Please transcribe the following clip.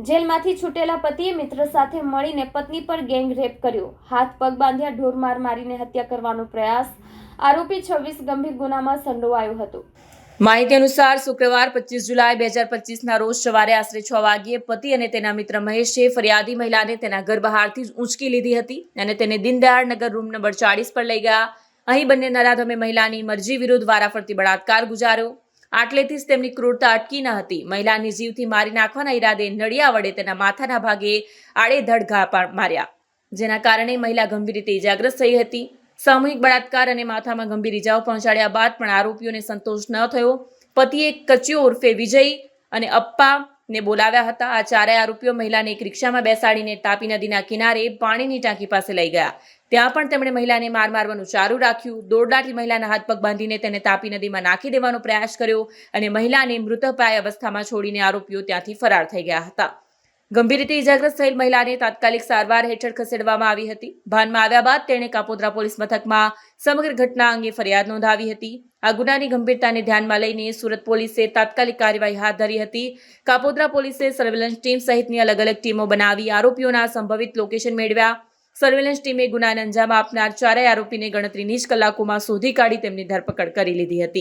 જેલમાંથી છૂટેલા પતિએ મિત્ર સાથે મળીને પત્ની પર ગેંગ રેપ કર્યો. હાથ પગ બાંધ્યા ઢોરમાર મારીને હત્યા કરવાનો પ્રયાસ. આરોપી 26 ગંભીર ગુનામાં સંડોવાયો હતો. માહિતી અનુસાર શુક્રવાર 25 જુલાઈ 2025ના રોજ સવારે આશરે 6 વાગ્યે પતિ અને તેના મિત્ર મહેશે ફરિયાદી મહિલાને તેના ઘર બહારથી ઊંચકી લીધી હતી અને તેને દીનદયાળ નગર રૂમ નંબર 40 પર લઈ ગયા. અહીં બંને નરાધમે મહિલાની મરજી વિરુદ્ધ વારાફરતી બળાત્કાર ગુજાર્યો. આટલેથી જ તેમની ક્રૂરતા અટકી ન હતી. મહિલાની જીવથી મારી નાખવાના ઈરાદે નળિયા વડે તેના માથાના ભાગે આડેધડ ઘા માર્યા, જેના કારણે મહિલા ગંભીર રીતે ઇજાગ્રસ્ત થઈ હતી. સામૂહિક બળાત્કાર અને માથામાં ગંભીર ઇજાઓ પહોંચાડ્યા બાદ પણ આરોપીઓને સંતોષ ન થયો. પતિએ કચ્યો ઉર્ફે વિજય અને અપ્પાને બોલાવ્યા હતા. આ ચારેય આરોપીઓ મહિલાને એક રિક્ષામાં બેસાડીને તાપી નદીના કિનારે પાણીની ટાંકી પાસે લઈ ગયા. ત્યાં પણ તેમણે મહિલાને મારવાનું ચાલુ રાખ્યું. દોરડાથી મહિલાના હાથ પગ બાંધીને તેને તાપી નદીમાં નાખી દેવાનો પ્રયાસ કર્યો અને મહિલાને મૃતપ્રાય અવસ્થામાં છોડીને આરોપીઓ ત્યાંથી ફરાર થઈ ગયા હતા. ગંભીર રીતે ઇજાગ્રસ્ત થયેલ મહિલાને તાત્કાલિક સારવાર હેઠળ ખસેડવામાં આવી હતી. ભાનમાં આવ્યા બાદ તેણે કાપોદ્રા પોલીસ મથકમાં સમગ્ર ઘટના અંગે ફરિયાદ નોંધાવી હતી. આ ગુનાની ગંભીરતાને ધ્યાનમાં લઈને સુરત પોલીસે તાત્કાલિક કાર્યવાહી હાથ ધરી હતી. કાપોદ્રા પોલીસે સર્વેલન્સ ટીમ સહિતની અલગ અલગ ટીમો બનાવી આરોપીઓના સંભવિત લોકેશન મેળવ્યા. સર્વેલન્સ ટીમે ગુનાને અંજામ આપનાર ચારેય આરોપીને ગણતરીની જ કલાકોમાં શોધી કાઢી તેમની ધરપકડ કરી લીધી હતી.